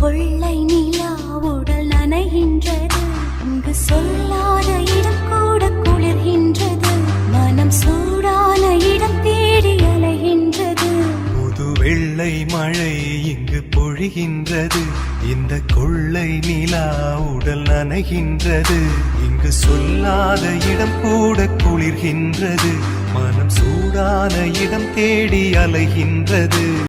கொள்ளை நிலா உடல் நனைகின்றது, இங்கு சொல்லாத இடம் கூட குளிர்கின்றது, மனம் சூடான இடம் தேடி அலைகின்றது. புது வெள்ளை மழை இங்கு பொழிகின்றது, இந்த கொள்ளை நிலா உடல் நனைகின்றது, இங்கு சொல்லாத இடம் கூட குளிர்கின்றது, மனம் சூடான இடம் தேடி அலைகின்றது.